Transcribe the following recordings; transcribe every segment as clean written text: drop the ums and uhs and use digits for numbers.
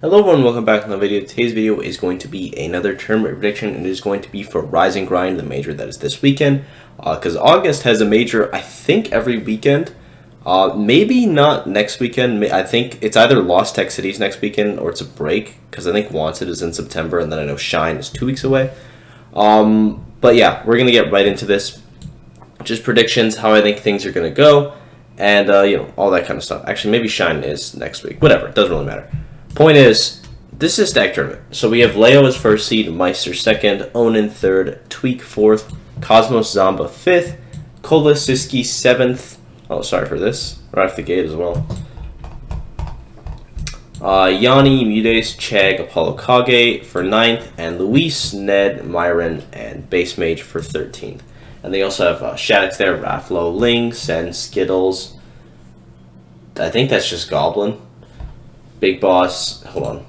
Hello everyone, welcome back to the video. Today's video is going to be another tournament prediction, and it is going to be for Rise and Grind, the major that is this weekend. Because August has a major, I think, every weekend. Maybe not next weekend. I think it's either Lost Tech Cities next weekend or it's a break. Because I think Wanted is in September, and then I know Shine is 2 weeks away. But yeah, we're going to get right into this. Just predictions, how I think things are going to go, and all that kind of stuff. Actually, maybe Shine is next week. Whatever, it doesn't really matter. Point is, this is a stack tournament. So we have Leo as first seed, Meister second, Onin third, Tweak fourth, Cosmos Zomba fifth, Kola Siski seventh. Oh, sorry for this. Right off the gate as well. Yanni, Mudes, Chag, Apollo Kage for 9th, and Luis, Ned, Myron, and Base Mage for 13th. And they also have Shaddix there, Raflo, Ling, Sen, Skittles. I think that's just Goblin. Big Boss, hold on.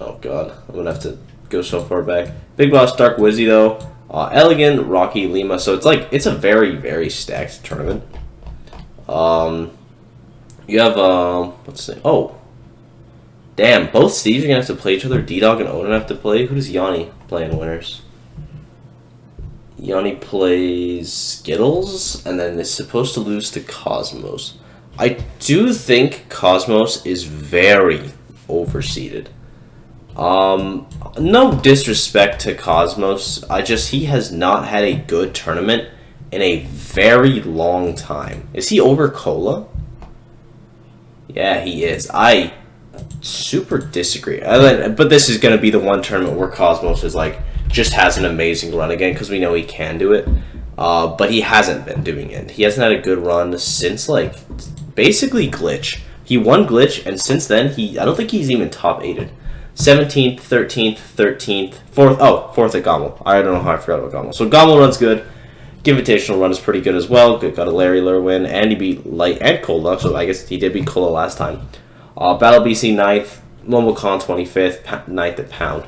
Oh god, I'm gonna have to go so far back. Big Boss, Dark Wizzy though. Elegant, Rocky, Lima. So it's a very, very stacked tournament. You have what's the name? Oh. Damn, both Steves are gonna have to play each other. D-Dog and Odin have to play. Who does Yanni play in winners? Yanni plays Skittles and then is supposed to lose to Cosmos. I do think Cosmos is very overseeded. No disrespect to Cosmos. He has not had a good tournament in a very long time. Is he over Cola? Yeah, he is. I super disagree. But this is going to be the one tournament where Cosmos is just has an amazing run again because we know he can do it. But he hasn't been doing it. He hasn't had a good run since basically Glitch. He won Glitch, and since then I don't think he's even top 8'd. 17th, 13th, 13th, 4th. Oh, 4th at Gommel. I don't know how I forgot about Gommel. So Gommel run's good. Invitational run is pretty good as well. Got a Larry Lure win, and he beat Light and Cola, so I guess he did beat Cola last time. Battle BC 9th, MomoCon 25th, 9th at Pound.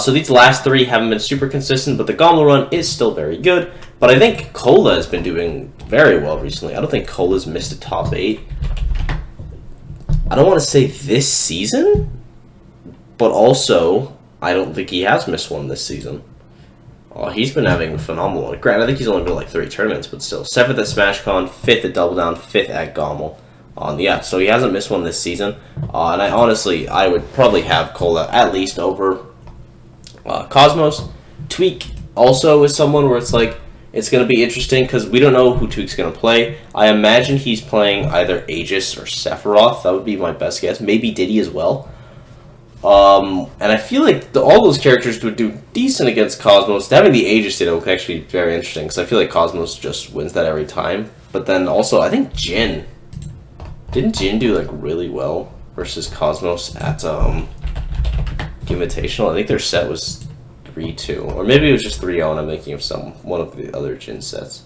So these last three haven't been super consistent, but the Gommel run is still very good. But I think Cola has been doing very well recently. I don't think Cola's missed a top 8. I don't want to say this season, but also I don't think he has missed one this season. He's been having a phenomenal one. Granted, I think he's only been 3 tournaments, but still. 7th at SmashCon, 5th at Double Down, 5th at Gommel. Yeah, so he hasn't missed one this season. And I would probably have Cola at least over Cosmos. Tweak also is someone where it's going to be interesting because we don't know who Tweak's going to play. I imagine he's playing either Aegis or Sephiroth. That would be my best guess. Maybe Diddy as well. And I feel like all those characters would do decent against Cosmos. Having the Aegis Ditto would actually be very interesting because I feel like Cosmos just wins that every time. But then also, I think Jin. Didn't Jin do really well versus Cosmos at Invitational? I think their set was 3-2, or maybe it was just 3-0, and I'm thinking of one of the other Jin sets.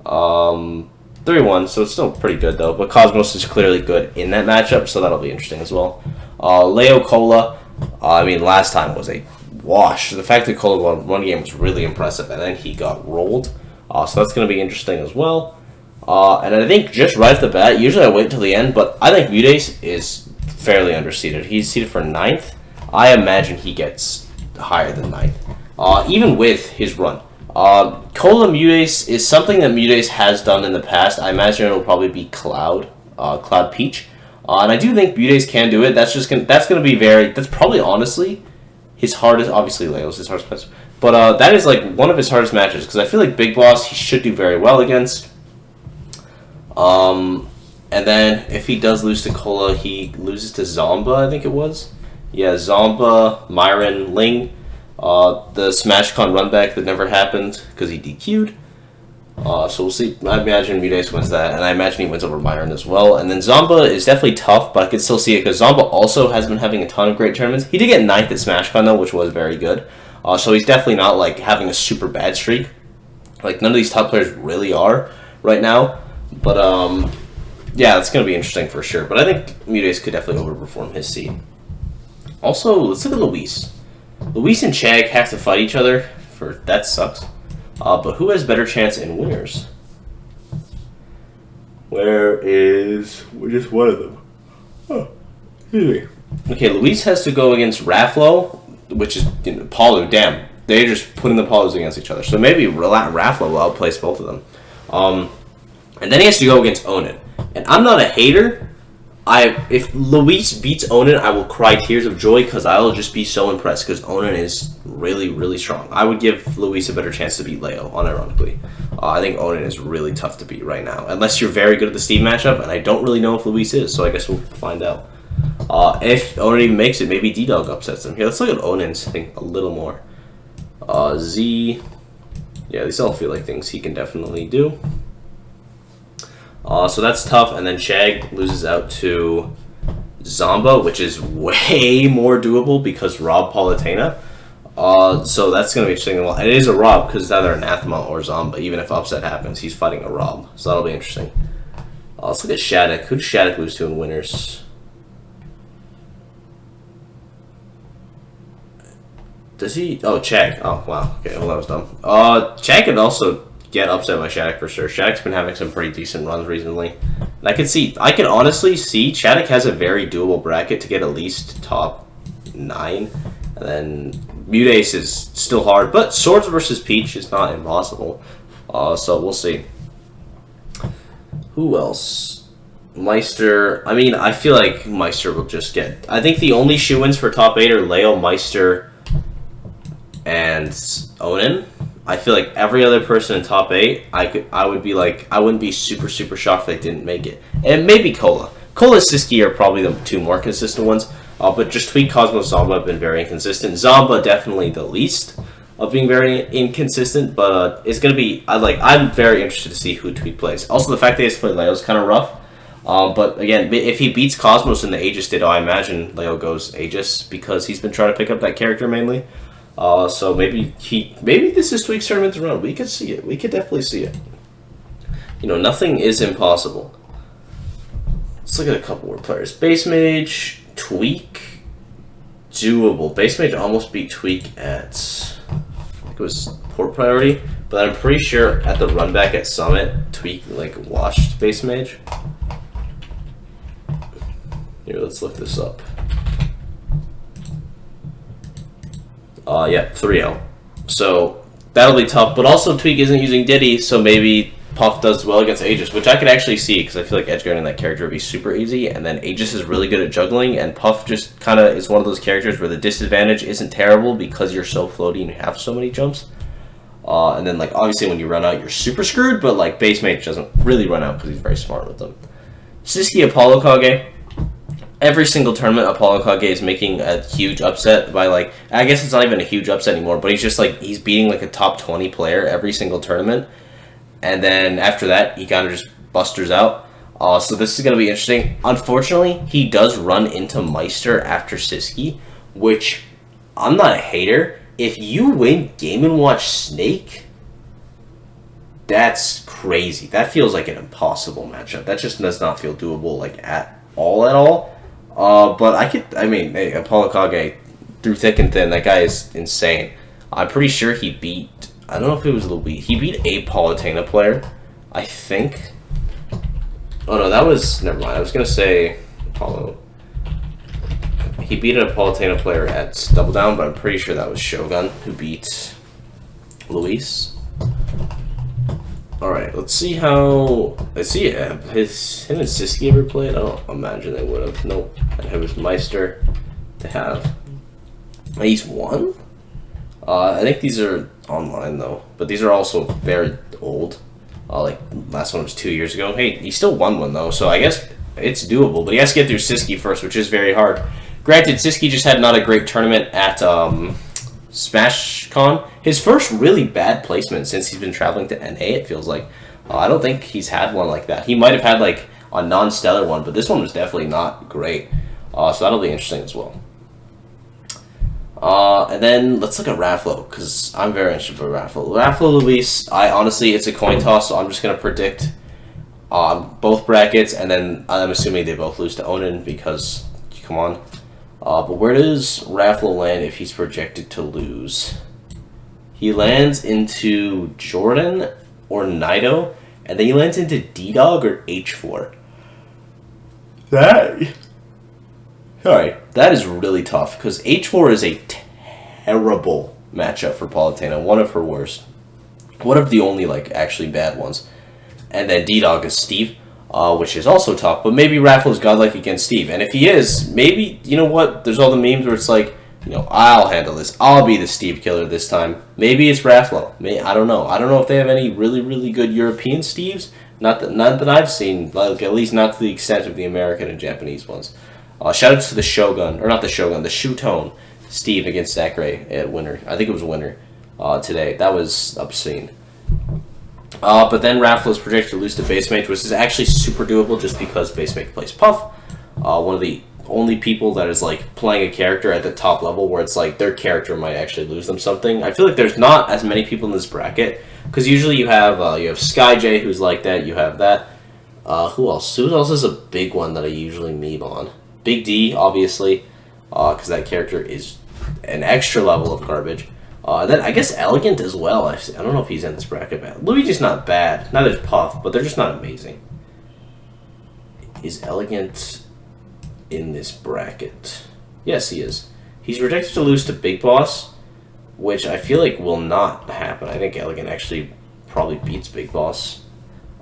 3-1, so it's still pretty good though. But Cosmos is clearly good in that matchup, so that'll be interesting as well. Leo Cola, last time was a wash. The fact that Cola won one game was really impressive, and then he got rolled. So that's going to be interesting as well. And I think just right off the bat, usually I wait until the end, but I think Mudes is fairly underseeded. He's seeded for 9th. I imagine he gets higher than 9th, even with his run. Cola Mudes is something that Mudes has done in the past. I imagine it'll probably be Cloud Peach. And I do think Mudes can do it. That's probably honestly his hardest. Obviously, Leo's his hardest match, but that is one of his hardest matches because I feel like Big Boss he should do very well against. And then if he does lose to Cola, he loses to Zomba. I think it was. Yeah, Zomba, Myron, Ling. The SmashCon runback that never happened because he DQ'd. So we'll see. I imagine Mudes wins that, and I imagine he wins over Myron as well. And then Zomba is definitely tough, but I could still see it because Zomba also has been having a ton of great tournaments. He did get 9th at SmashCon though, which was very good. So he's definitely not having a super bad streak. None of these top players really are right now. But yeah, it's gonna be interesting for sure. But I think Mudes could definitely overperform his seed. Also, let's look at Luis. Luis and Chag have to fight each other. That sucks. But who has better chance in winners? Where is just one of them? Oh. Okay, Luis has to go against Rafflo, which is Palu. Damn, they're just putting the Palus against each other. So maybe Rafflo will outplace both of them. And then he has to go against Onin. And I'm not a hater. If Luis beats Onin, I will cry tears of joy because I will just be so impressed because Onin is really, really strong. I would give Luis a better chance to beat Leo, unironically. I think Onin is really tough to beat right now, unless you're very good at the Steve matchup, and I don't really know if Luis is, so I guess we'll find out. If Onin even makes it, maybe D-Dog upsets him. Here, let's look at Onin's thing a little more. Z. Yeah, these all feel like things he can definitely do. So that's tough, and then Shag loses out to Zomba, which is way more doable because Rob Politana. So that's going to be interesting. Well, it is a Rob because it's either Anathema or Zomba. Even if upset happens, he's fighting a Rob. So that'll be interesting. Let's look at Shattuck. Who does Shattuck lose to in winners? Does he? Oh, Chag. Oh, wow. Okay, well, that was dumb. Chag could also get upset by Shattuck for sure. Shattuck's been having some pretty decent runs recently. And I can honestly see Shattuck has a very doable bracket to get at least top 9. And then Mutace is still hard, but Swords versus Peach is not impossible. So we'll see. Who else? Meister. I mean, I feel like Meister will just get... I think the only shoe-ins for top 8 are Leo, Meister, and Onin. I feel like every other person in top 8, I wouldn't be super shocked if they didn't make it. And maybe Cola. Cola and Siski are probably the 2 more consistent ones. But just Tweak, Cosmos, Zomba have been very inconsistent. Zomba definitely the least of being very inconsistent, but it's gonna be. I'm very interested to see who Tweak plays. Also, the fact that he has to play Leo is kind of rough. But again, if he beats Cosmos in the Aegis Ditto, I imagine Leo goes Aegis because he's been trying to pick up that character mainly. So maybe this is Tweak's tournament to run. We could see it. We could definitely see it. Nothing is impossible. Let's look at a couple more players. Base Mage, Tweak, doable. Base Mage almost beat Tweak at, I think it was Port Priority, but I'm pretty sure at the run back at Summit, Tweak washed Base Mage. Here, let's look this up. Yeah, 3-0. So that'll be tough, but also Tweak isn't using Diddy, so maybe Puff does well against Aegis, which I could actually see because I feel like edgeguarding that character would be super easy, and then Aegis is really good at juggling, and Puff just kind of is one of those characters where the disadvantage isn't terrible because you're so floaty and you have so many jumps. And then obviously when you run out, you're super screwed, but Base Mage doesn't really run out because he's very smart with them. Siski Apollo Kage. Every single tournament, Apollo Kage is making a huge upset by I guess it's not even a huge upset anymore, but he's just he's beating a top 20 player every single tournament. And then after that, he kind of just busters out. So this is going to be interesting. Unfortunately, he does run into Meister after Siski, which I'm not a hater. If you win Game & Watch Snake, that's crazy. That feels like an impossible matchup. That just does not feel doable at all. But hey, Apollo Kage, through thick and thin, that guy is insane. I'm pretty sure he beat... I don't know if it was Luis. He beat a Politana player, I think. Oh no, that was... Never mind. I was going to say Apollo. He beat a Politana player at Double Down, but I'm pretty sure that was Shogun who beat Luis. Alright, let's see how... Let's see, him and Siski ever played? I don't imagine they would have. Nope. And it was Meister to have. He's won? I think these are online though, but these are also very old. Last one was 2 years ago. Hey, he still won one though, so I guess it's doable. But he has to get through Siski first, which is very hard. Granted, Siski just had not a great tournament at SmashCon. His first really bad placement since he's been traveling to NA. It feels like I don't think he's had one like that. He might have had a non-stellar one, but this one was definitely not great. So that'll be interesting as well. And then let's look at Rafflo, because I'm very interested for Rafflo. Rafflo Luis, honestly, it's a coin toss, so I'm just going to predict both brackets, and then I'm assuming they both lose to Onin, because, come on. But where does Rafflo land if he's projected to lose? He lands into Jordan or Nido, and then he lands into D-Dog or H4. That Alright, that is really tough, because H4 is a terrible matchup for Palutena. One of her worst. One of the only, like, actually bad ones. And then D-Dog is Steve, which is also tough. But maybe Rafflo's godlike against Steve. And if he is, maybe, you know what? There's all the memes where it's like, you know, I'll handle this. I'll be the Steve killer this time. Maybe it's Rafflo. I don't know. I don't know if they have any really, really good European Steves. Not that I've seen. Like, at least not to the extent of the American and Japanese ones. Shoutouts to the Shogun, or not the Shogun, the Shutone Steve against Zachary at Winter. I think it was Winter today. That was obscene. But then Rafflo's projected to lose to Basemate, which is actually super doable just because Basemate plays Puff. One of the only people that is like playing a character at the top level where it's like their character might actually lose them something. I feel like there's not as many people in this bracket because usually you have SkyJ who's like that. You have that. Who else? Who else is a big one that I usually meme on? Big D, obviously, because that character is an extra level of garbage. Then I guess Elegant as well. I don't know if he's in this bracket. But Luigi's not bad. Neither is Puff, but they're just not amazing. Is Elegant in this bracket? Yes, he is. He's projected to lose to Big Boss, which I feel like will not happen. I think Elegant actually probably beats Big Boss.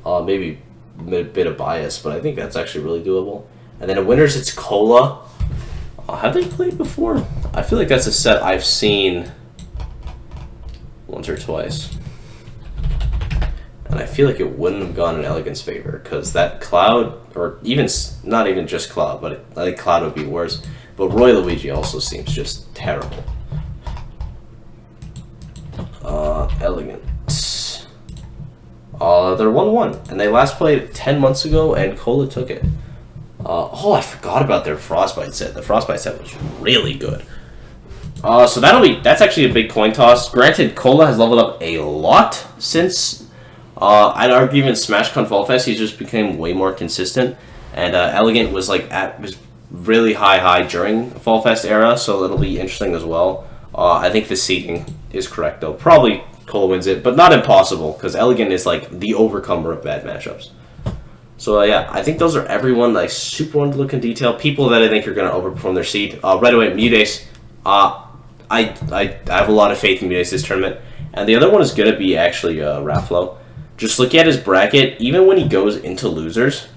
Maybe a bit of bias, but I think that's actually really doable. And then in Winners, it's Cola. Have they played before? I feel like that's a set I've seen once or twice. And I feel like it wouldn't have gone in Elegant's favor, because that Cloud, or even, not even just Cloud, but I think Cloud would be worse. But Roy Luigi also seems just terrible. Elegant. They're 1-1, and they last played 10 months ago, and Cola took it. Oh, I forgot about their Frostbite set. The Frostbite set was really good. So that's actually a big coin toss. Granted, Cola has leveled up a lot since, I'd argue even SmashCon Fall Fest. He's just became way more consistent. And Elegant was was really high during Fall Fest era, so it'll be interesting as well. I think the seeding is correct though. Probably Cola wins it, but not impossible because Elegant is like the overcomer of bad matchups. So yeah, I think those are everyone that I super want to look in detail. People that I think are going to overperform their seed. Right away, Mutace. I have a lot of faith in Mutace this tournament. And the other one is going to be actually Rafflo. Just look at his bracket, even when he goes into losers.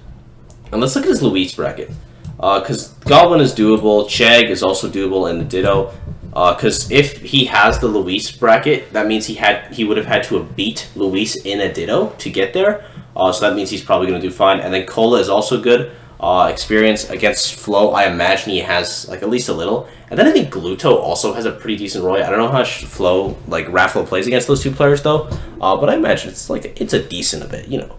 And let's look at his Luis bracket. Because Goblin is doable, Chag is also doable, and the Ditto. Because if he has the Luis bracket, that means he would have had to have beat Luis in a Ditto to get there. So that means he's probably going to do fine. And then Cola is also good. Experience against Flo, I imagine he has like at least a little. And then I think Gluto also has a pretty decent Roy. I don't know how much Rafflo plays against those two players though. But I imagine it's a decent a bit, you know.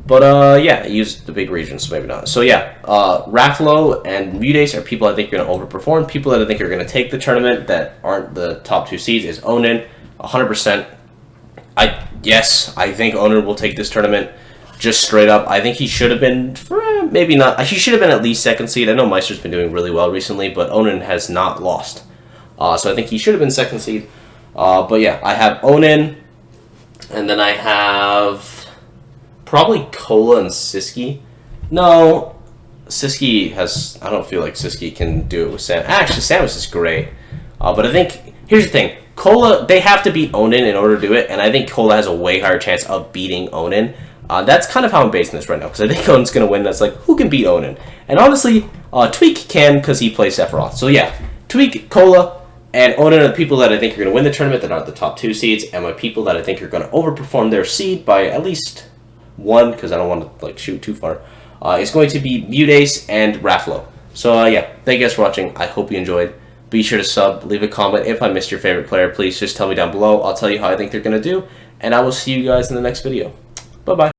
But yeah, use the big regions, so maybe not. So yeah, Rafflo and Mutace are people I think are going to overperform. People that I think are going to take the tournament that aren't the top two seeds is Onin, 100%. Yes, I think Onin will take this tournament. Just straight up, I think he should have been, maybe not, he should have been at least second seed. I know Meister's been doing really well recently, but Onin has not lost. So I think he should have been second seed. But yeah, I have Onin, and then I have probably Cola and Siski. No, Siski has, I don't feel like Siski can do it with Sam. Actually, Samus is great. But I think, here's the thing. Cola, they have to beat Onin in order to do it, and I think Cola has a way higher chance of beating Onin. That's kind of how I'm basing this right now, because I think Onin's going to win. That's like, who can beat Onin? And honestly, Tweak can, because he plays Sephiroth. So yeah, Tweak, Cola, and Onin are the people that I think are going to win the tournament that aren't the top two seeds, and my people that I think are going to overperform their seed by at least one, because I don't want to shoot too far, is going to be Mutace and Rafflo. So yeah, thank you guys for watching. I hope you enjoyed. Be sure to sub, leave a comment. If I missed your favorite player, please just tell me down below. I'll tell you how I think they're going to do, and I will see you guys in the next video. Bye-bye.